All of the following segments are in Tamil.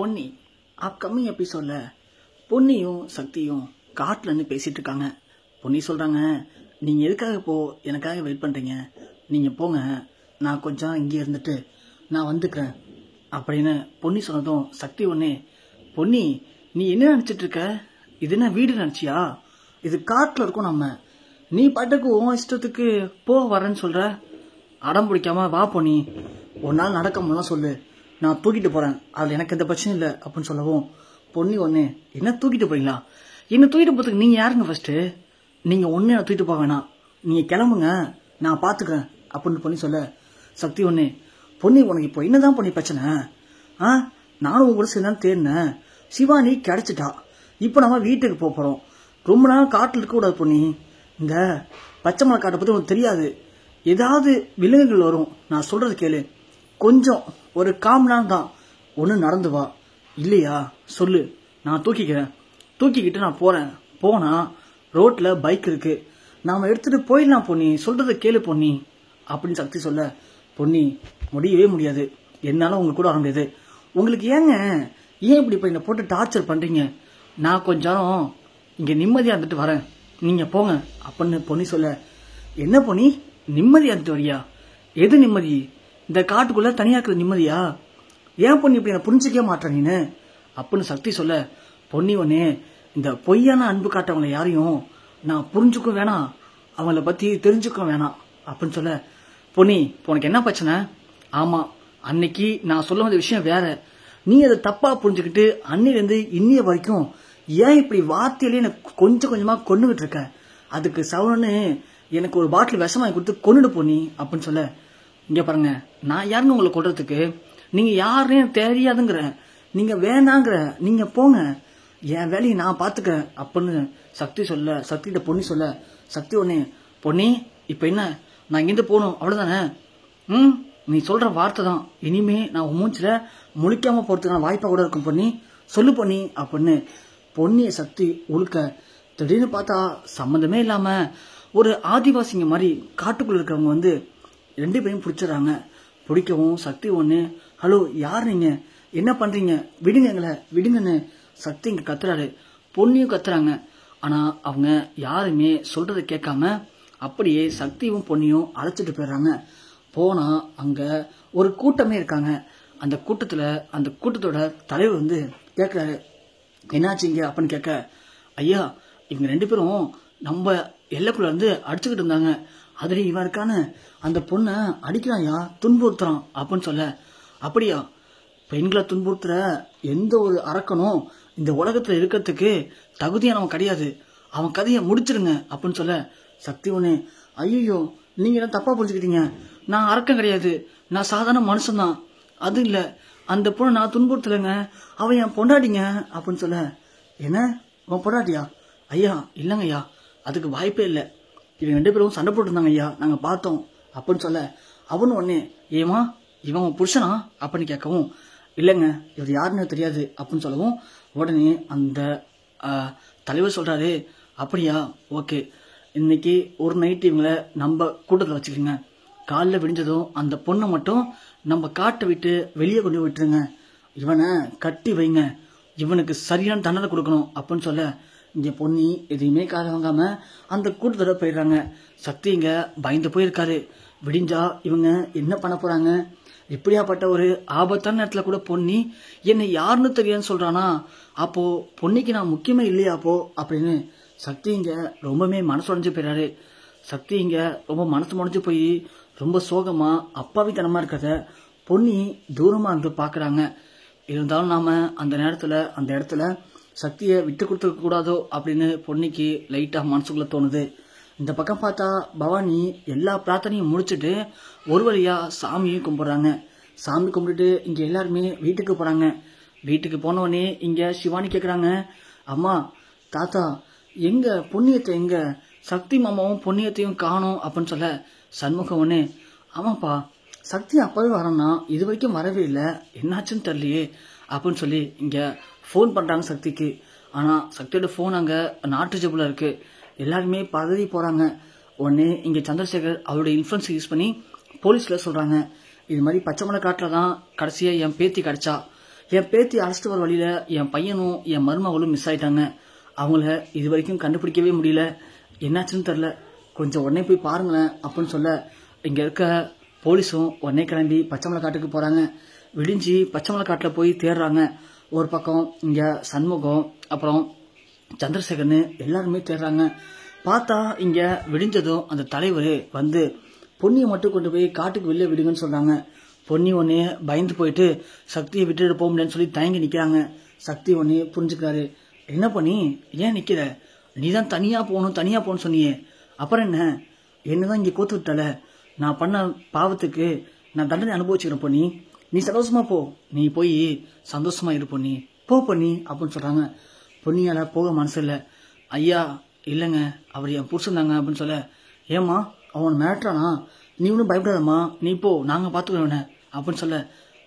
பொன்னி அப்கமிங் எபிசோட்ல பொன்னியும் சக்தியும் காட்டுல இருந்து பேசிட்டு இருக்காங்க. பொன்னி சொல்றாங்க, நீங்க எதுக்காக இப்போ எனக்காக வெயிட் பண்றீங்க, நீங்க போங்க, நான் கொஞ்சம் இங்கே இருந்துட்டு நான் வந்துக்கிறேன் அப்படின்னு பொன்னி சொன்னதும் சக்தி ஒன்னே, பொன்னி நீ என்ன நினைச்சிட்டு இருக்க, இது என்ன வீடு நினைச்சியா, இது காட்டுல இருக்கும், நம்ம நீ பாட்டுக்கு உன் இஷ்டத்துக்கு போ வரேன்னு சொல்ற, அடம் பிடிக்காம வா பொன்னி, ஒரு நாள் நடக்க முடியலாம் சொல்லு, நான் தூக்கிட்டு போறேன், அதுல எனக்கு எந்த பிரச்சனையும் இல்லை அப்படின்னு சொல்லவும் பொன்னி ஒன்னு, என்ன தூக்கிட்டு போறீங்களா, என்ன தூக்கிட்டு போறதுக்கு நீங்க யாருங்க, ஃபர்ஸ்ட் நீங்க ஒன்னு என்ன தூக்கிட்டு போக வேணாம், நீங்க கிளம்புங்க, நான் பாத்துக்கிறேன் அப்படின்னு பொன்னி சொல்ல சக்தி ஒன்னு, பொன்னி உனக்கு இப்போ என்னதான் பொன்னி பிரச்சனை, நானும் உங்க கூட சேர்ந்து தேடினேன், சிவானி கிடைச்சிட்டா, இப்போ நம்ம வீட்டுக்கு போறோம், ரொம்ப நாள் காட்டில் இருக்க கூடாது பொன்னி, இந்த பச்சை மலை காட்டை பத்தி உனக்கு தெரியாது, ஏதாவது விலங்குகள் வரும், நான் சொல்றது கேளு, கொஞ்சம் ஒரு காமனான் தான், ஒன்று நடந்து வா, இல்லையா சொல்லு, நான் தூக்கிக்கிறேன், தூக்கிக்கிட்டு நான் போறேன், போனா ரோட்ல பைக் இருக்கு, நாம எடுத்துட்டு போயிடலாம் பொன்னி, சொல்றதை கேளு பொன்னி அப்படின்னு சக்தி சொல்ல, பொன்னி முடியவே முடியாது, என்னால உங்க கூட வர முடியாது, உங்களுக்கு ஏன் இப்படி இப்ப என்ன போட்டு டார்ச்சர் பண்றீங்க, நான் கொஞ்சம் இங்க நிம்மதியா இருந்துட்டு வரேன், நீங்க போங்க அப்படின்னு பொன்னி சொல்ல, என்ன பொன்னி நிம்மதியா இருந்துட்டு வரியா, எது நிம்மதி, இந்த காட்டுக்குள்ள தனியா இருக்கிற நிம்மதியா, ஏன் பொன்னி இப்படி என்ன புரிஞ்சுக்கவே மாட்டேன் நீனு அப்படின்னு சக்தி சொல்ல, பொன்னி ஒன்னே இந்த பொய்யான அன்பு காட்டவங்களை யாரையும் நான் புரிஞ்சுக்க வேணாம், அவங்கள பத்தி தெரிஞ்சுக்க வேணாம் அப்படின்னு சொல்ல, பொன்னி உனக்கு என்ன பிரச்சனை, ஆமா அன்னைக்கு நான் சொல்ல வந்த விஷயம் வேற, நீ அதை தப்பா புரிஞ்சுக்கிட்டு அன்னிலிருந்து இன்னிய வரைக்கும் ஏன் இப்படி வார்த்தையிலே எனக்கு கொஞ்சம் கொஞ்சமா கொண்டுகிட்டு இருக்க, அதுக்கு சவனன்னு எனக்கு ஒரு பாட்டில் விஷம் வாங்கி கொடுத்து கொண்டுட்டு பொன்னி அப்படின்னு சொல்ல, இங்க பாருங்க, நான் யாருன்னு உங்களை கொள்றதுக்கு, நீங்க யாருன்னு தெரியாதுங்கிற, நீங்க வேணாங்கிற, நீங்க போங்க, என் வேலையை நான் பாத்துக்கிறேன் அப்படின்னு சக்தி சொல்ல, சக்திகிட்ட பொன்னி சொல்ல, சக்தி ஒன்னே, பொன்னி இப்ப என்ன நான் இங்கிருந்து போகணும் அவ்வளவுதானே, நீ சொல்ற வார்த்தை தான், இனிமே நான் மூஞ்சில முழிக்காம போறதுக்கான வாய்ப்பா கூட இருக்கும் பொன்னி, சொல்லு பொன்னி அப்படின்னு பொன்னிய சக்தி உழுக்க, திடீர்னு பார்த்தா சம்மந்தமே இல்லாம ஒரு ஆதிவாசிங்க மாதிரி காட்டுக்குள்ள இருக்கிறவங்க வந்து ரெண்டு பேரும் பிடிச்சிடறாங்க. பிடிக்கவும் சக்தி ஒண்ணு, ஹலோ யார் நீங்க, என்ன பண்றீங்க, விடுங்க எங்களை விடுங்கன்னு சக்தி இங்க கத்துறாரு, பொன்னியும் கத்துறாங்க, ஆனா அவங்க யாருமே சொல்றதை கேட்காம அப்படியே சக்தியும் பொன்னியும் அழைச்சிட்டு போயிடுறாங்க. போனா அங்க ஒரு கூட்டமே இருக்காங்க, அந்த கூட்டத்தோட தலைவர் வந்து கேட்கிறாரு, என்னாச்சுங்க அப்படின்னு கேட்க, ஐயா இவங்க ரெண்டு பேரும் நம்ம எல்லைக்குள்ள இருந்து அடிச்சுக்கிட்டு இருந்தாங்க, அதுல இவன் இருக்கான அந்த பொண்ணை அடிக்கிறான்யா, துன்புறுத்துறான் அப்படின்னு சொல்ல, அப்படியா, பெண்களை துன்புறுத்துற எந்த ஒரு அரக்கனும் இந்த உலகத்துல இருக்கிறதுக்கு தகுதியானவன் கிடையாது, அவன் கதையை முடிச்சிருங்க அப்படின்னு சொல்ல, சக்தி ஒண்ணு, ஐயோ நீங்க என்ன தப்பா புரிஞ்சுக்கிட்டீங்க, நான் அரக்கம் கிடையாது, நான் சாதாரண மனுஷன்தான், அது இல்ல, அந்த பொண்ணை நான் துன்புறுத்தலைங்க, அவன் என் பொண்டாட்டிங்க அப்படின்னு சொல்ல, என்ன உன் பொண்டாட்டியா, ஐயா இல்லங்க ஐயா, அதுக்கு வாய்ப்பே இல்லை, இவங்க ரெண்டு பேரும் சண்டை போட்டுருந்தாங்க ஐயா, நாங்க பார்த்தோம் அப்படின்னு சொல்ல, அவனு ஒன்னே, ஏமா இவன் புருஷனா அப்படின்னு கேட்கவும், இல்லைங்க இவர் யாருன்னு தெரியாது அப்படின்னு சொல்லவும், உடனே அந்த தலைவர் சொல்றாரு, அப்படியா ஓகே, இன்னைக்கு ஒரு நைட் இவங்களை நம்ம கூட்டத்தில் வச்சுக்கோங்க, காலைல விடிஞ்சதும் அந்த பொண்ணை மட்டும் நம்ம காட்டை விட்டு வெளியே கொண்டு விட்டுருங்க, இவனை கட்டி வைங்க, இவனுக்கு சரியான தண்டனை கொடுக்கணும் அப்படின்னு சொல்ல, இங்க பொன்னி எதையுமே கால வாங்காம அந்த கூட்டத்தோட போயிடுறாங்க. சக்தி இங்க பயந்து போயிருக்காரு, விடிஞ்சா இவங்க என்ன பண்ண போறாங்க, இப்படியாப்பட்ட ஒரு ஆபத்தான நேரத்துல கூட பொன்னி என்னை யாருன்னு தெரியாதுன்னு சொல்றானா, அப்போ பொன்னிக்கு நான் முக்கியமே இல்லையா அப்போ அப்படின்னு சக்தி இங்க ரொம்பவே மனசு உடைஞ்சு போயிடாரு. சக்தி இங்க ரொம்ப மனசு முடிஞ்சு போய் ரொம்ப சோகமா அப்பாவித்தனமா இருக்கிறத பொன்னி தூரமா இருந்து பாக்குறாங்க. இருந்தாலும் நாம அந்த இடத்துல சக்தியை விட்டு கொடுத்துருக்க கூடாதோ அப்படின்னு பொன்னிக்கு லைட்டா மனசுக்குள்ள தோணுது. இந்த பக்கம் பார்த்தா பவானி எல்லா பிரார்த்தனையும் முடிச்சுட்டு ஒரு வழியா சாமியும் கும்பிடுறாங்க. சாமி கும்பிட்டுட்டு இங்க எல்லாருமே வீட்டுக்கு போறாங்க. வீட்டுக்கு போனவொடனே இங்க சிவானி கேக்குறாங்க, அம்மா தாத்தா எங்க பொன்னியத்தை, எங்க சக்தி மாமாவும் பொன்னியத்தையும் காணோம் அப்படின்னு சொல்ல, சண்முகம் ஒண்ணு, ஆமாப்பா சக்தி அப்பவே வரேன்னா இது வரைக்கும் வரவே இல்லை, என்னாச்சுன்னு தெரியலையே அப்படின்னு சொல்லி இங்க போன் பண்றாங்க சக்திக்கு. ஆனா சக்தியோட போன் அங்க நாட்டு ஜபுல இருக்கு. எல்லாருமே பதவி போறாங்க. உடனே இங்க சந்திரசேகர் அவருடைய இன்ஃபுளுன்ஸ் யூஸ் பண்ணி போலீஸ்ல சொல்றாங்க, இது மாதிரி பச்சை மலை காட்டுல தான் கடைசியா என் பேத்தி கிடைச்சா, என் பேத்தி அழைச்சிட்டு வர வழியில என் பையனும் என் மருமகளும் மிஸ் ஆயிட்டாங்க. அவங்கள இது வரைக்கும் கண்டுபிடிக்கவே முடியல. என்னாச்சுன்னு தெரியல. கொஞ்சம் உடனே போய் பாருங்களேன் அப்படின்னு சொல்ல இங்க இருக்க போலீஸும் உடனே கிளம்பி பச்சைமலை காட்டுக்கு போறாங்க. விடிஞ்சு பச்சைமலை காட்டுல போய் தேடுறாங்க. ஒரு பக்கம் இங்க சண்முகம் அப்புறம் சந்திரசேகர்னு எல்லாருமே தேடுறாங்க. பார்த்தா இங்க விடிஞ்சதும் அந்த தலைவர் வந்து பொன்னியை மட்டும் கொண்டு போய் காட்டுக்கு வெளியே விடுங்கன்னு சொல்றாங்க. பொன்னி ஒன்னே பயந்து போயிட்டு சக்தியை விட்டுட்டு போக முடியலன்னு சொல்லி தயங்கி நிக்கிறாங்க. சக்தி ஒன்னே புரிஞ்சுக்கிறாரு. என்ன பண்ணி ஏன் நிக்கிற? நீதான் தனியா போகணும்னு சொன்னியே, அப்புறம் என்னதான் இங்க கோத்து விட்டால? நான் பண்ண பாவத்துக்கு நான் தண்டனை அனுபவிச்சுக்கிறேன் பொன்னி. நீ சந்தோஷமா போ, நீ போய் சந்தோஷமா இரு பொன்னி, போ பொன்னி அப்படின்னு சொல்றாங்க. பொன்னியால போக மனசு இல்ல. ஐயா இல்லைங்க, அவர் என் புருஷன் தாங்க அப்படின்னு சொல்ல, ஏமா அவன் மிரட்டுறானா? நீ ஒன்றும் பயப்படாதம்மா, நீ போ, நாங்க பாத்துக்கிறோம் அப்படின்னு சொல்ல,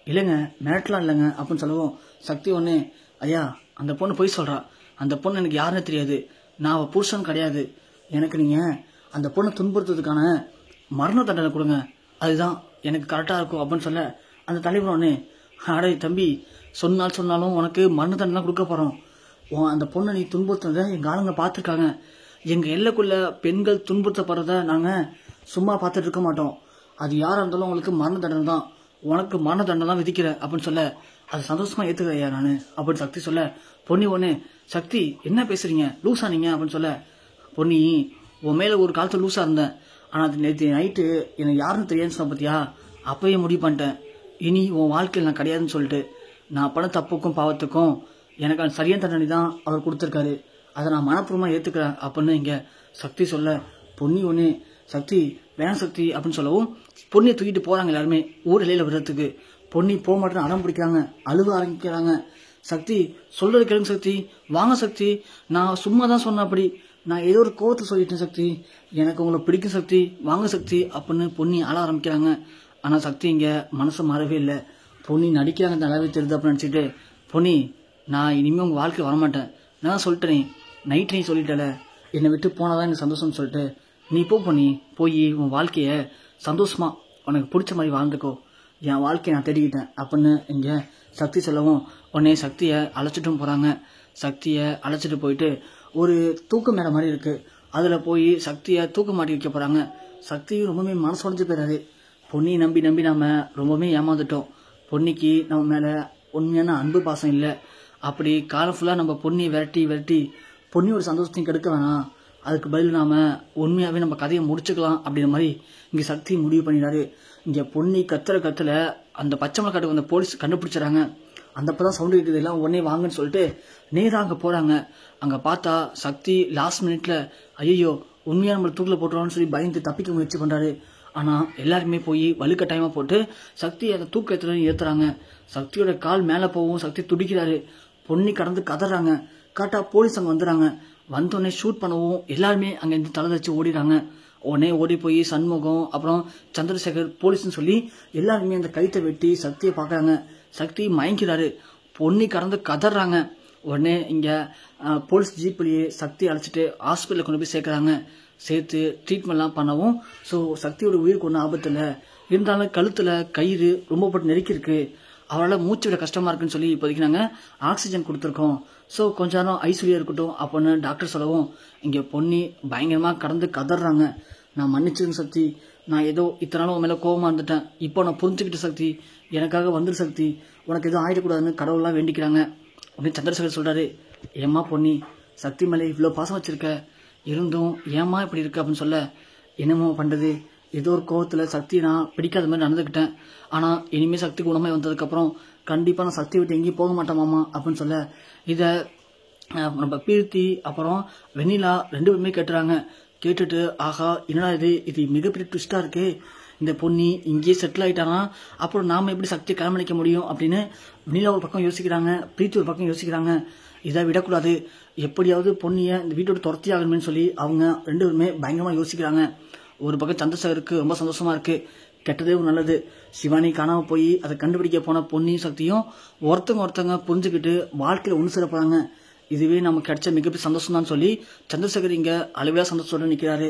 இல்லைங்க மிரட்டலாம் இல்லைங்க அப்படின்னு சொல்லவும் சக்தி ஒண்ணு, ஐயா அந்த பொண்ணு போய் சொல்றா, அந்த பொண்ணு எனக்கு யாருன்னு தெரியாது, நான் அவ புருஷன் கிடையாது, எனக்கு நீங்க அந்த பொண்ணை துன்புறுத்துறதுக்கான மரண தண்டனை கொடுங்க, அதுதான் எனக்கு கரெக்டா இருக்கும் அப்படின்னு சொல்ல, அந்த தலைவர் ஒண்ணு, அடே தம்பி சொன்னாலும் உனக்கு மரண தண்டனை கொடுக்க போறோம். அந்த பொண்ணை நீ துன்புறுத்துறத எங்க ஆளுங்க பாத்துருக்காங்க. எங்க எல்லைக்குள்ள பெண்கள் துன்புறுத்தப்படுறத நாங்க சும்மா பார்த்துட்டு இருக்க மாட்டோம். அது யாரா இருந்தாலும் உங்களுக்கு மரண தண்டனை தான், உனக்கு மரண தண்டனை தான் விதிக்கிற அப்படின்னு சொல்ல, அது சந்தோஷமா ஏத்துக்கையா நானு அப்படின்னு சக்தி சொல்ல, பொன்னி ஒண்ணு, சக்தி என்ன பேசுறீங்க, லூசா நீங்க அப்படின்னு சொல்ல, பொன்னி உன் மேல ஒரு காலத்துல லூசா இருந்தேன், ஆனா அது நேற்று நைட்டு எனக்கு யாருன்னு தெரியாதுன்னு சொன்ன பத்தியா, அப்பயே முடிவு பண்ணிட்டேன், இனி உன் வாழ்க்கையில் நான் கிடையாதுன்னு சொல்லிட்டு. நான் பண்ண தப்புக்கும் பாவத்துக்கும் எனக்கு அந்த சரியான தண்டனை தான் அவர் கொடுத்துருக்காரு, அதை நான் மனப்பூர்வமா ஏத்துக்கிறேன் அப்படின்னு இங்க சக்தி சொல்ல, பொன்னி ஒண்ணு, சக்தி வேணாம் சக்தி அப்படின்னு சொல்லவும் பொன்னியை தூக்கிட்டு போறாங்க எல்லாருமே ஊர் இலையில விடுறதுக்கு. பொன்னி போக மாட்டேன்னு அடம் பிடிக்கிறாங்க, அழுக ஆரம்பிக்கிறாங்க. சக்தி சொல்றது கேளுங்க சக்தி, வாங்க சக்தி, நான் சும்மா தான் சொன்னேன், அப்படி நான் ஏதோ ஒரு கோவத்தை சொல்லிட்டேன் சக்தி, எனக்கு உங்களை பிடிக்கும் சக்தி, வாங்க சக்தி அப்படின்னு பொன்னி அழ ஆரம்பிக்கிறாங்க. ஆனா சக்தி இங்க மனசு மாறவே இல்லை. பொன்னி நடிக்கிறாங்க நல்லாவே தெரியுது அப்படின்னு நினைச்சிட்டு, பொன்னி நான் இனிமே உங்க வாழ்க்கை வரமாட்டேன், நான் சொல்லிட்டேனே, நைட் நீ சொல்லிட்டல என்னை விட்டு போனாதான் எனக்கு சந்தோஷம்னு சொல்லிட்டு, நீ போ பொன்னி, போய் உன் வாழ்க்கைய சந்தோஷமா உனக்கு பிடிச்ச மாதிரி வாழ்ந்துக்கோ, என் வாழ்க்கையை நான் தேடிக்கிட்டேன் அப்படின்னு இங்க சக்தி சொல்லவும் உடனே சக்தியை அழைச்சிட்டும் போறாங்க. சக்தியை அழைச்சிட்டு போயிட்டு ஒரு தூக்க மேடை மாதிரி இருக்கு, அதுல போய் சக்தியை தூக்க மாட்டி வைக்க போறாங்க. சக்தியும் ரொம்பவே மனசு உடைஞ்சு போயிடாரு. பொன்னியை நம்பி நாம ரொம்பவே ஏமாந்துட்டோம், பொன்னிக்கு நம்ம மேல உண்மையான அன்பு பாசம் இல்லை, அப்படி காலம் ஃபுல்லா நம்ம பொன்னியை விரட்டி பொன்னியோட சந்தோஷத்தையும் கெடுக்க வேணாம், அதுக்கு பதில் நாம உண்மையாவே நம்ம கதையை முடிச்சுக்கலாம் அப்படின்ற மாதிரி இங்க சக்தி முடிவு பண்ணிடாரு. இங்க பொன்னி கத்துல அந்த பச்சைமலை காட்டுக்கு அந்த போலீஸ் கண்டுபிடிச்சாங்க. அந்தப்பதான் சவுண்ட் கேட்குது, எல்லாம் உடனே வாங்கன்னு சொல்லிட்டு நேரா அங்க போறாங்க. அங்க பார்த்தா சக்தி லாஸ்ட் மினிட்ல ஐயோ உண்மையா நம்மளை தூக்கில போட்டுருவான்னு சொல்லி பயந்து தப்பிக்க முயற்சி பண்றாரு. ஆனா எல்லாருமே போய் வலுக்கட்டாயமா போட்டு சக்தி அந்த தூக்கத்துல ஏத்துறாங்க. சக்தியோட கால் மேல போகவும் சக்தி துடிக்கிறாரு. பொன்னி கடந்து கதறாங்க. காட்டா போலீஸ் அங்க வந்துடுறாங்க. வந்தோடனே ஷூட் பண்ணவும் எல்லாருமே அங்க இருந்து தலை வச்சு ஓடிடுறாங்க. உடனே ஓடி போய் சண்முகம் அப்புறம் சந்திரசேகர் போலீஸ்னு சொல்லி எல்லாருமே அந்த கைத்தை வெட்டி சக்தியை பாக்குறாங்க. சக்தி மயங்கிறாரு. பொன்னி கடந்து கதறாங்க. உடனே இங்க போலீஸ் ஜீப்லயே சக்தி அழைச்சிட்டு ஹாஸ்பிட்டல கொண்டு போய் சேர்க்கறாங்க. சேர்த்து ட்ரீட்மெண்ட்லாம் பண்ணவும் ஸோ சக்தியோட உயிருக்கு ஒன்றும் ஆபத்து இல்லை, இருந்தாலும் கழுத்துல கயிறு ரொம்ப போட்டு நெருக்கி இருக்கு, அவரால் மூச்சு விட கஷ்டமா இருக்குன்னு சொல்லி இப்போதைக்கு நாங்கள் ஆக்சிஜன் கொடுத்துருக்கோம், ஸோ கொஞ்ச நேரம் ஐசியூ இருக்கட்டும் அப்படின்னு டாக்டர் சொல்லவும் இங்கே பொன்னி பயங்கரமாக கடந்து கதறாங்க. நான் மன்னிச்சுங்க சக்தி, நான் ஏதோ இத்தனை நாளும் உன் மேலே கோபமாக இருந்துட்டேன், இப்போ நான் புரிஞ்சுக்கிட்ட சக்தி, எனக்காக வந்துரு சக்தி, உனக்கு எதுவும் ஆயிடக்கூடாதுன்னு கடவுள்லாம் வேண்டிக்கிறாங்க அப்படின்னு சந்திரசேகர் சொல்றாரு. ஏம்மா பொன்னி, சக்தி மேலே இவ்வளோ பாசம் வச்சிருக்க, இருந்தும் ஏமா இப்படி இருக்கு அப்படின்னு சொல்ல, என்னமோ பண்றது, ஏதோ ஒரு கோவத்துல சக்தி நான் பிடிக்காத மாதிரி நடந்துக்கிட்டேன், ஆனா இனிமே சக்தி குணமே வந்ததுக்கு அப்புறம் கண்டிப்பா நான் சக்தி விட்டு எங்கேயும் போக மாட்டேன் மாமா அப்படின்னு சொல்ல, இத நம்ம பீர்த்தி அப்புறம் வெண்ணிலா ரெண்டு பேருமே கேட்டுறாங்க. கேட்டுட்டு ஆஹா என்னடா இது மிகப்பெரிய ட்விஸ்டா இருக்கு, இந்த பொன்னி இங்கேயே செட்டில் ஆயிட்டானா அப்புறம் நாம எப்படி சக்தியை கல்யாணிக்க முடியும் அப்படின்னு வெண்ணிலா ஒரு பக்கம் யோசிக்கிறாங்க, பிரீத்தி ஒரு பக்கம் யோசிக்கிறாங்க. இதை விடக்கூடாது, எப்படியாவது பொன்னியை இந்த வீட்டோட துரத்தி ஆகணும்னு சொல்லி அவங்க ரெண்டு பேருமே பயங்கரமா யோசிக்கிறாங்க. ஒரு பக்கம் சந்திரசேகருக்கு ரொம்ப சந்தோஷமா இருக்கு, கெட்டதே ஒரு நல்லது, சிவானி காணாம போய் அதை கண்டுபிடிக்க போன பொன்னியும் சக்தியும் ஒருத்தங்க புரிஞ்சுக்கிட்டு வாழ்க்கையில ஒண்ணு சேர போறாங்க, இதுவே நமக்கு கிடைச்ச மிகப்பெரிய சந்தோஷம் தான் சொல்லி சந்திரசேகர் இங்க அளவிலா சந்தோஷத்தோட நிக்கிறாரு.